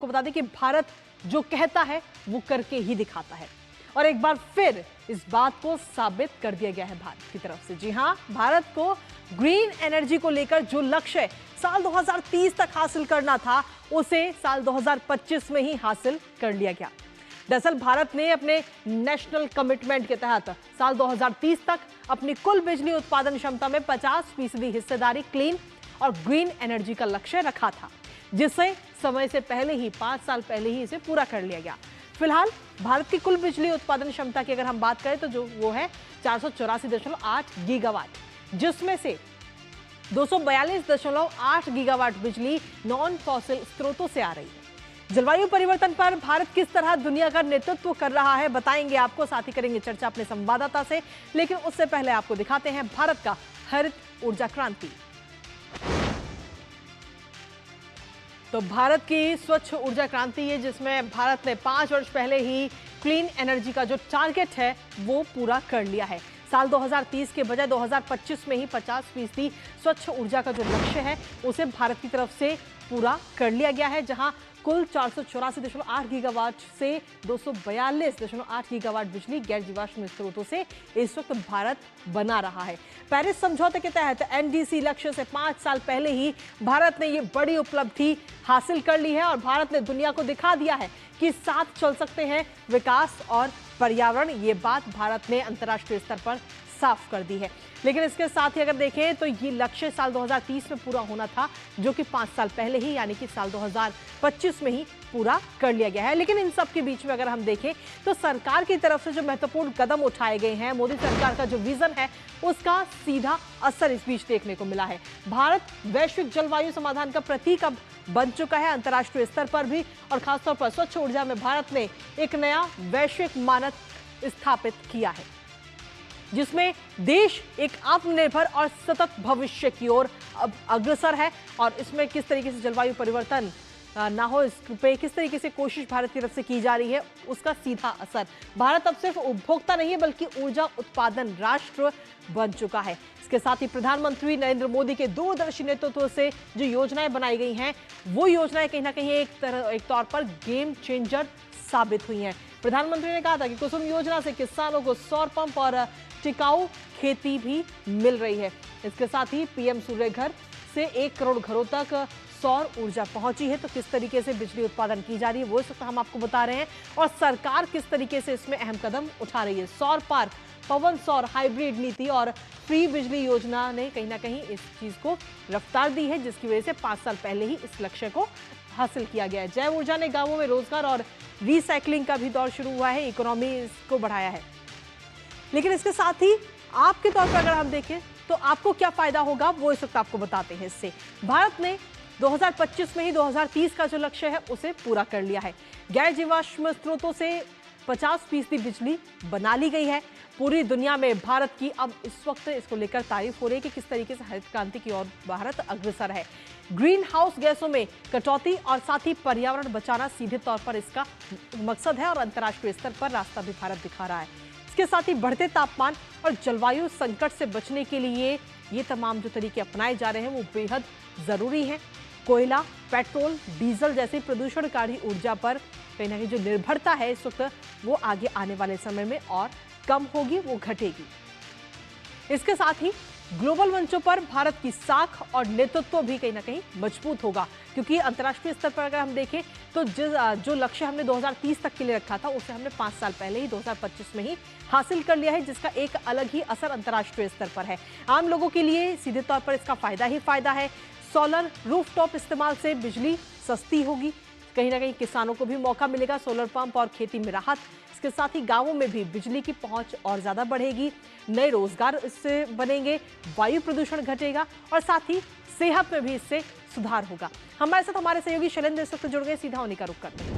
को बता दें कि भारत जो कहता है वो करके ही दिखाता है और एक बार फिर इस बात को साबित कर दिया गया है भारत की तरफ से। जी हां, भारत को ग्रीन एनर्जी को लेकर जो लक्ष्य साल 2030 तक हासिल करना था उसे साल 2025 में ही हासिल कर लिया गया। दरअसल भारत ने अपने नेशनल कमिटमेंट के तहत साल 2030 तक अपनी कुल बिजली उत्पादन क्षमता में 50% हिस्सेदारी क्लीन और ग्रीन एनर्जी का लक्ष्य रखा था, जिसे समय से पहले ही 5 साल पहले ही इसे पूरा कर लिया गया। फिलहाल भारत की कुल बिजली उत्पादन क्षमता की अगर हम बात करें तो जो वो है 484.8 गीगावाट, जिसमें से 242.8 गीगावाट बिजली नॉन फॉसिल स्रोतों से आ रही है। जलवायु परिवर्तन पर भारत किस तरह दुनिया का नेतृत्व कर रहा है बताएंगे आपको, साथ ही करेंगे चर्चा अपने संवाददाता से। लेकिन उससे पहले आपको दिखाते हैं भारत का हरित ऊर्जा क्रांति। तो भारत की स्वच्छ ऊर्जा क्रांति है, जिसमें भारत ने 5 वर्ष पहले ही क्लीन एनर्जी का जो टारगेट है वो पूरा कर लिया है। साल 2030 के बजाय 2025 में ही 50% स्वच्छ ऊर्जा का जो लक्ष्य है उसे भारत की तरफ से पूरा कर लिया गया है, जहां कुल 484.8 गीगावाट से 242.8 गीगावाट बिजली गैर जीवाश्म स्रोतों से इस वक्त भारत बना रहा है। पेरिस समझौते के तहत एनडीसी लक्ष्य से 5 साल पहले ही भारत ने ये बड़ी उपलब्धि हासिल कर ली है और भारत ने दुनिया को दिखा दिया है कि साथ चल सकते हैं विकास और पर्यावरण। ये बात भारत ने अंतर्राष्ट्रीय स्तर पर साफ कर दी है। लेकिन इसके साथ ही अगर देखें तो ये लक्ष्य साल 2030 में पूरा होना था, जो कि 5 साल पहले ही यानी कि साल 2025 में ही पूरा कर लिया गया है। लेकिन इन सब के बीच में अगर हम देखें तो सरकार की तरफ से जो महत्वपूर्ण कदम उठाए गए हैं, मोदी सरकार का जो विजन है उसका सीधा असर इस बीच देखने को मिला है। भारत वैश्विक जलवायु समाधान का प्रतीक अब बन चुका है अंतर्राष्ट्रीय स्तर पर भी, और खासतौर पर स्वच्छ ऊर्जा में भारत ने एक नया वैश्विक मानक स्थापित किया है, जिसमें देश एक आत्मनिर्भर और सतत भविष्य की ओर अब अग्रसर है। और इसमें किस तरीके से जलवायु परिवर्तन ना हो, इस पे किस तरीके से कोशिश भारत की तरफ से की जा रही है, उसका सीधा असर। भारत अब सिर्फ उपभोक्ता नहीं है बल्कि ऊर्जा उत्पादन राष्ट्र बन चुका है। इसके साथ ही प्रधानमंत्री नरेंद्र मोदी के दूरदर्शी नेतृत्व से जो योजनाएं बनाई गई हैं वो योजनाएं कहीं ना कहीं एक तौर पर गेम चेंजर साबित हुई हैं। प्रधानमंत्री ने कहा था कि कुसुम योजना से किसानों को सौर पंप और टिकाऊ खेती भी मिल रही है। इसके साथ ही पीएम सूर्य घर से 1 करोड़ घरों तक सौर ऊर्जा पहुंची है। तो किस तरीके से बिजली उत्पादन की जा रही है वो इस वक्त हम आपको बता रहे हैं, और सरकार किस तरीके से इसमें अहम कदम उठा रही है। सौर पार्क, पवन सौर हाइब्रिड नीति और फ्री बिजली योजना ने कहीं ना कहीं इस चीज को रफ्तार दी है, जिसकी वजह से 5 साल पहले ही इस लक्ष्य को हासिल किया गया है। जैव ऊर्जा ने गांवों में रोजगार और रिसाइकलिंग का भी दौर शुरू हुआ है, इकोनॉमी इसको बढ़ाया है। लेकिन इसके साथ ही आपके तौर पर अगर हम देखें तो आपको क्या फायदा होगा वो इस वक्त आपको बताते हैं। इससे भारत ने 2025 में ही 2030 का जो लक्ष्य है उसे पूरा कर लिया है। गैर जीवाश्म स्रोतों से 50% बिजली बना ली गई है। पूरी दुनिया में भारत की अब इस वक्त इसको लेकर तारीफ हो रही है कि किस तरीके से हरित क्रांति की ओर भारत अग्रसर है। ग्रीन हाउस गैसों में कटौती और साथ ही पर्यावरण बचाना सीधे तौर पर इसका मकसद है, और अंतर्राष्ट्रीय स्तर पर रास्ता भी भारत दिखा रहा है। इसके साथ ही बढ़ते तापमान और जलवायु संकट से बचने के लिए ये तमाम जो तरीके अपनाए जा रहे हैं वो बेहद जरूरी हैं। कोयला, पेट्रोल, डीजल जैसी प्रदूषणकारी ऊर्जा पर कहीं ना कहीं जो निर्भरता है इस वक्त वो आगे आने वाले समय में और कम होगी, वो घटेगी। इसके साथ ही ग्लोबल मंचों पर भारत की साख और नेतृत्व भी कहीं ना कहीं मजबूत होगा, क्योंकि अंतर्राष्ट्रीय स्तर पर अगर हम देखें तो जो लक्ष्य हमने 2030 तक के लिए रखा था उसे हमने 5 साल पहले ही 2025 में ही हासिल कर लिया है, जिसका एक अलग ही असर अंतर्राष्ट्रीय स्तर पर है। आम लोगों के लिए सीधे तौर पर इसका फायदा ही फायदा है। सोलर रूफटॉप इस्तेमाल से बिजली सस्ती होगी, कहीं ना कहीं किसानों को भी मौका मिलेगा सोलर पंप और खेती में राहत। इसके साथ ही गांवों में भी बिजली की पहुंच और ज्यादा बढ़ेगी, नए रोजगार इससे बनेंगे, वायु प्रदूषण घटेगा और साथ ही सेहत में भी इससे सुधार होगा। हमारे साथ हमारे सहयोगी शैलेंद्र इस वक्त जुड़ गए, सीधा उन्हीं का रुख करते हैं।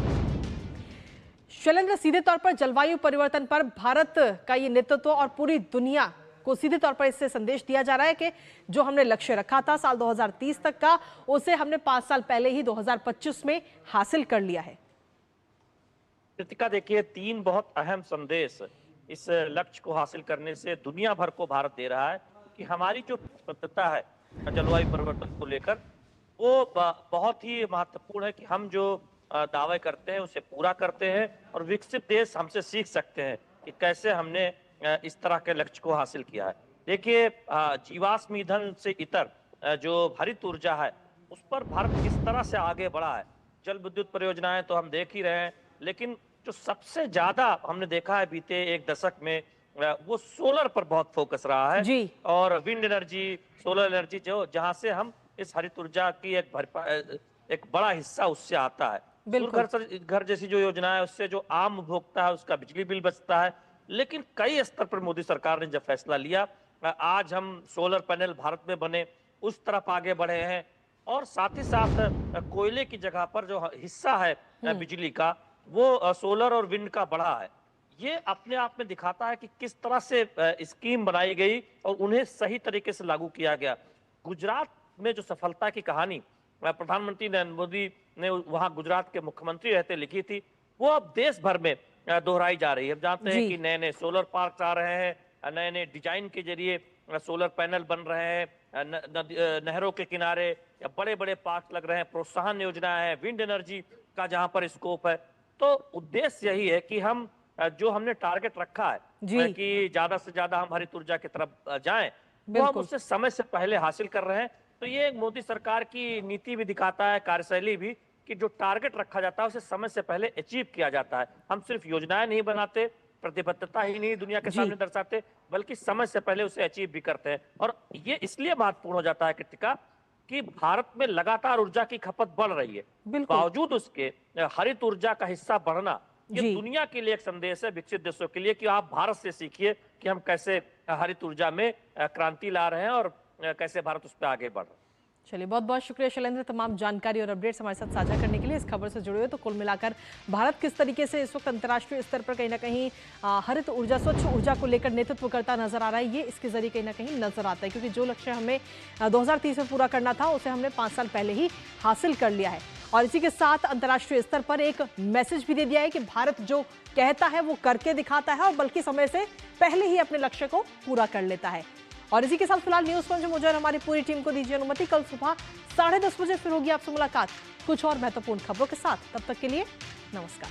शैलेंद्र, सीधे तौर पर जलवायु परिवर्तन पर भारत का ये नेतृत्व और पूरी दुनिया को सीधे तौर पर इससे संदेश दिया जा रहा है कि जो हमने लक्ष्य रखा था साल 2030 तक का, उसे हमने 5 साल पहले ही 2025 में हासिल कर लिया है। कृतिका, देखिए 3 बहुत अहम संदेश इस लक्ष्य को हासिल करने से दुनिया भर को भारत दे रहा है कि हमारी जो प्रतिबद्धता है जलवायु परिवर्तन को लेकर वो बहुत ही महत्वपूर्ण है कि हम जो दावे करते हैं उसे पूरा करते हैं, और विकसित देश हमसे सीख सकते हैं कि कैसे हमने इस तरह के लक्ष्य को हासिल किया है। देखिए, जीवाश्म ईंधन से इतर जो हरित ऊर्जा है, उस पर भारत किस तरह से आगे बढ़ा है। जल विद्युत परियोजनाएं तो हम देख ही रहे हैं, लेकिन जो सबसे ज्यादा हमने देखा है बीते एक दशक में, वो सोलर पर बहुत फोकस रहा है। जी। और विंड एनर्जी, सोलर एनर्जी, जो जहां से हम इस हरित ऊर्जा की एक बड़ा हिस्सा उससे आता है। बिल्कुल। घर जैसी जो योजना है, उससे जो आम उपभोक्ता है उसका बिजली बिल बचता है। लेकिन कई स्तर पर मोदी सरकार ने जब फैसला लिया, आज हम सोलर पैनल भारत में बने, उस तरफ आगे बढ़े हैं। और साथ ही साथ कोयले की जगह पर जो हिस्सा है बिजली का, वो सोलर और विंड का बढ़ा है। ये अपने आप में दिखाता है कि किस तरह से स्कीम बनाई गई और उन्हें सही तरीके से लागू किया गया। गुजरात में जो सफलता की कहानी प्रधानमंत्री नरेंद्र मोदी ने वहां गुजरात के मुख्यमंत्री रहते लिखी थी, वो अब देश भर में दोहराई जा रही है। हम जानते हैं कि नए नए सोलर पार्क आ रहे हैं, नए नए डिजाइन के जरिए सोलर पैनल बन रहे हैं, नहरों के किनारे या बड़े बड़े पार्क लग रहे हैं, प्रोत्साहन योजना है, विंड एनर्जी का जहां पर स्कोप है। तो उद्देश्य यही है कि हम जो हमने टारगेट रखा है कि ज्यादा से ज्यादा हम हरित ऊर्जा की तरफ जाएं, वो हम उससे समय से पहले हासिल कर रहे हैं। तो ये मोदी सरकार की नीति भी दिखाता है, कार्यशैली भी, कि जो टारगेट रखा जाता है उसे समय से पहले अचीव किया जाता है। हम सिर्फ योजनाएं नहीं बनाते, प्रतिबद्धता ही नहीं दुनिया के सामने दर्शाते, बल्कि समय से पहले उसे अचीव भी करते हैं। और ये इसलिए महत्वपूर्ण हो जाता है कृतिका, कि भारत में लगातार ऊर्जा की खपत बढ़ रही है, बावजूद उसके हरित ऊर्जा का हिस्सा बढ़ना, ये दुनिया के लिए एक संदेश है, विकसित देशों के लिए, कि आप भारत से सीखिए कि हम कैसे हरित ऊर्जा में क्रांति ला रहे हैं और कैसे भारत उस पर आगे बढ़ रहा है। चलिए, बहुत बहुत शुक्रिया शैलेंद्र, तमाम जानकारी और अपडेट्स हमारे साथ साझा करने के लिए। इस खबर से जुड़े हुए तो कुल मिलाकर भारत किस तरीके से इस वक्त अंतर्राष्ट्रीय स्तर पर कहीं ना कहीं हरित ऊर्जा, स्वच्छ ऊर्जा को लेकर नेतृत्व करता नजर आ रहा है, ये इसके जरिए कहीं ना कहीं नजर आता है। क्योंकि जो लक्ष्य हमें 2030 में पूरा करना था, उसे हमने 5 साल पहले ही हासिल कर लिया है। और इसी के साथ अंतर्राष्ट्रीय स्तर पर एक मैसेज भी दे दिया है कि भारत जो कहता है वो करके दिखाता है, और बल्कि समय से पहले ही अपने लक्ष्य को पूरा कर लेता है। और इसी के साथ फिलहाल न्यूज पंच में मुझे और हमारी पूरी टीम को दीजिए अनुमति। कल सुबह 10:30 बजे फिर होगी आपसे मुलाकात कुछ और महत्वपूर्ण खबरों के साथ। तब तक के लिए नमस्कार।